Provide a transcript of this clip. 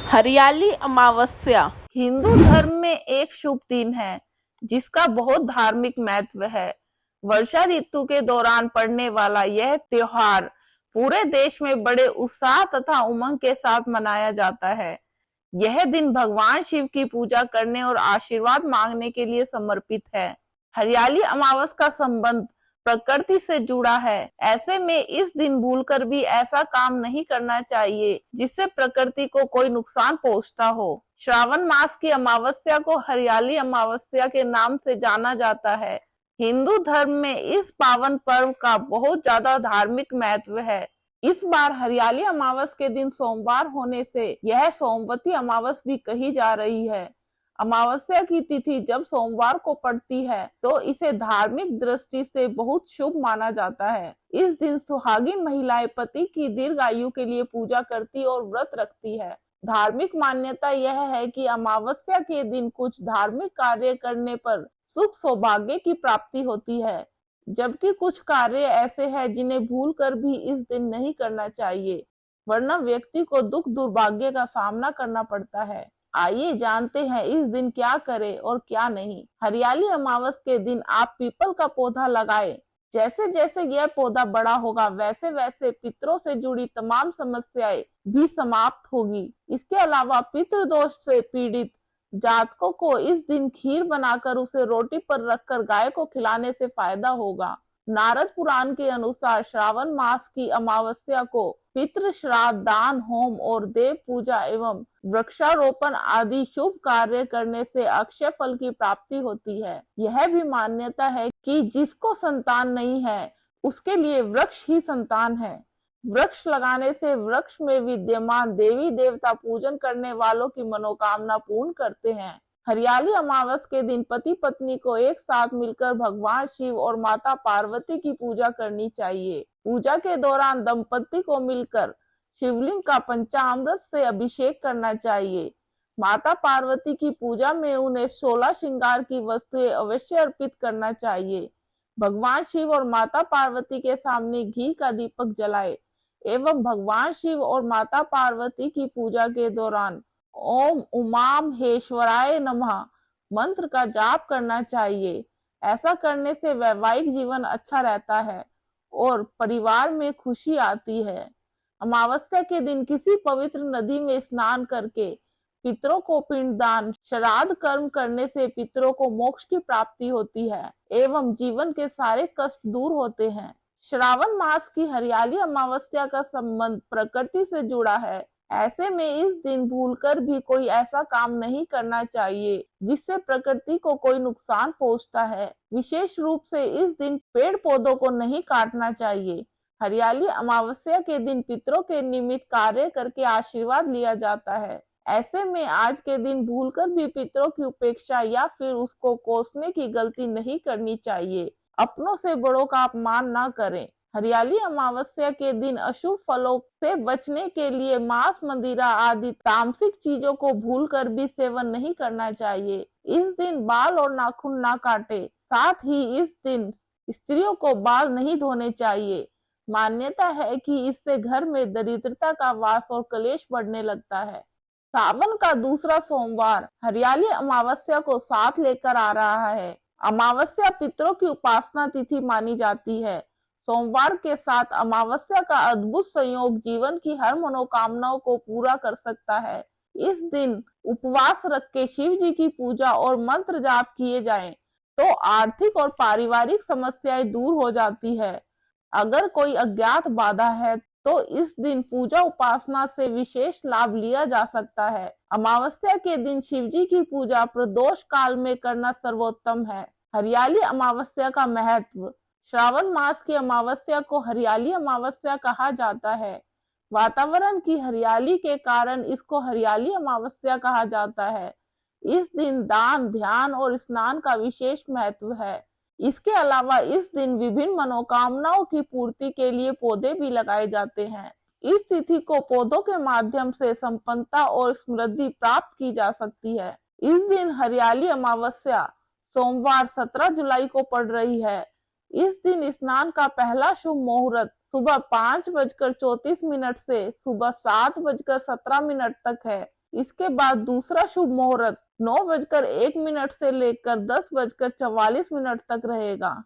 हरियाली अमावस्या हिंदू धर्म में एक शुभ दिन है जिसका बहुत धार्मिक महत्व है। वर्षा ऋतु के दौरान पड़ने वाला यह त्योहार पूरे देश में बड़े उत्साह तथा उमंग के साथ मनाया जाता है। यह दिन भगवान शिव की पूजा करने और आशीर्वाद मांगने के लिए समर्पित है। हरियाली अमावस का संबंध प्रकृति से जुड़ा है। ऐसे में इस दिन भूलकर भी ऐसा काम नहीं करना चाहिए जिससे प्रकृति को कोई नुकसान पहुंचता हो। श्रावण मास की अमावस्या को हरियाली अमावस्या के नाम से जाना जाता है। हिंदू धर्म में इस पावन पर्व का बहुत ज्यादा धार्मिक महत्व है। इस बार हरियाली अमावस के दिन सोमवार होने से यह सोमवती अमावस भी कही जा रही है। अमावस्या की तिथि जब सोमवार को पड़ती है तो इसे धार्मिक दृष्टि से बहुत शुभ माना जाता है। इस दिन सुहागिन महिलाएं पति की दीर्घायु के लिए पूजा करती और व्रत रखती है। धार्मिक मान्यता यह है कि अमावस्या के दिन कुछ धार्मिक कार्य करने पर सुख सौभाग्य की प्राप्ति होती है, जबकि कुछ कार्य ऐसे हैं जिन्हें भूलकर भी इस दिन नहीं करना चाहिए, वरना व्यक्ति को दुख दुर्भाग्य का सामना करना पड़ता है। आइए जानते हैं इस दिन क्या करें और क्या नहीं। हरियाली अमावस के दिन आप पीपल का पौधा लगाएं। जैसे जैसे यह पौधा बड़ा होगा वैसे वैसे पितरों से जुड़ी तमाम समस्याएं भी समाप्त होगी। इसके अलावा पितृदोष से पीड़ित जातकों को इस दिन खीर बनाकर उसे रोटी पर रखकर गाय को खिलाने से फायदा होगा। नारद पुराण के अनुसार श्रावण मास की अमावस्या को पितृ श्राद्ध, दान, होम और देव पूजा एवं वृक्षारोपण आदि शुभ कार्य करने से अक्षय फल की प्राप्ति होती है। यह भी मान्यता है कि जिसको संतान नहीं है उसके लिए वृक्ष ही संतान है। वृक्ष लगाने से वृक्ष में विद्यमान देवी देवता पूजन करने वालों की मनोकामना पूर्ण करते हैं। हरियाली अमावस के दिन पति पत्नी को एक साथ मिलकर भगवान शिव और माता पार्वती की पूजा करनी चाहिए। पूजा के दौरान दंपति को मिलकर शिवलिंग का पंचामृत से अभिषेक करना चाहिए। माता पार्वती की पूजा में उन्हें 16 श्रृंगार की वस्तुएं अवश्य अर्पित करना चाहिए। भगवान शिव और माता पार्वती के सामने घी का दीपक जलाए एवं भगवान शिव और माता पार्वती की पूजा के दौरान ओम उमामहेश्वराय नमः मंत्र का जाप करना चाहिए। ऐसा करने से वैवाहिक जीवन अच्छा रहता है और परिवार में खुशी आती है। अमावस्या के दिन किसी पवित्र नदी में स्नान करके पितरों को पिंडदान, श्राद्ध कर्म करने से पितरों को मोक्ष की प्राप्ति होती है एवं जीवन के सारे कष्ट दूर होते हैं। श्रावण मास की हरियाली अमावस्या का संबंध प्रकृति से जुड़ा है। ऐसे में इस दिन भूलकर भी कोई ऐसा काम नहीं करना चाहिए जिससे प्रकृति को कोई नुकसान पहुंचता है। विशेष रूप से इस दिन पेड़ पौधों को नहीं काटना चाहिए। हरियाली अमावस्या के दिन पितरों के निमित्त कार्य करके आशीर्वाद लिया जाता है। ऐसे में आज के दिन भूलकर भी पितरों की उपेक्षा या फिर उसको कोसने की गलती नहीं करनी चाहिए। अपनों से बड़ों का अपमान न करें। हरियाली अमावस्या के दिन अशुभ फलों से बचने के लिए मांस, मदिरा आदि तामसिक चीजों को भूलकर भी सेवन नहीं करना चाहिए। इस दिन बाल और नाखून ना काटे। साथ ही इस दिन स्त्रियों को बाल नहीं धोने चाहिए। मान्यता है कि इससे घर में दरिद्रता का वास और कलेश बढ़ने लगता है। सावन का दूसरा सोमवार हरियाली अमावस्या को साथ लेकर आ रहा है। अमावस्या पितरों की उपासना तिथि मानी जाती है। सोमवार के साथ अमावस्या का अद्भुत संयोग जीवन की हर मनोकामनाओं को पूरा कर सकता है। इस दिन उपवास रख के शिव जी की पूजा और मंत्र जाप किए जाएं तो आर्थिक और पारिवारिक समस्याएं दूर हो जाती है। अगर कोई अज्ञात बाधा है तो इस दिन पूजा उपासना से विशेष लाभ लिया जा सकता है। अमावस्या के दिन शिव जी की पूजा प्रदोष काल में करना सर्वोत्तम है। हरियाली अमावस्या का महत्व। श्रावण मास की अमावस्या को हरियाली अमावस्या कहा जाता है। वातावरण की हरियाली के कारण इसको हरियाली अमावस्या कहा जाता है। इस दिन दान, ध्यान और स्नान का विशेष महत्व है। इसके अलावा इस दिन विभिन्न मनोकामनाओं की पूर्ति के लिए पौधे भी लगाए जाते हैं। इस तिथि को पौधों के माध्यम से संपन्नता और समृद्धि प्राप्त की जा सकती है। इस दिन हरियाली अमावस्या सोमवार 17 जुलाई को पड़ रही है। इस दिन स्नान का पहला शुभ मुहूर्त सुबह 5:34 से सुबह 7:17 तक है। इसके बाद दूसरा शुभ मुहूर्त 9:01 से लेकर 10:44 तक रहेगा।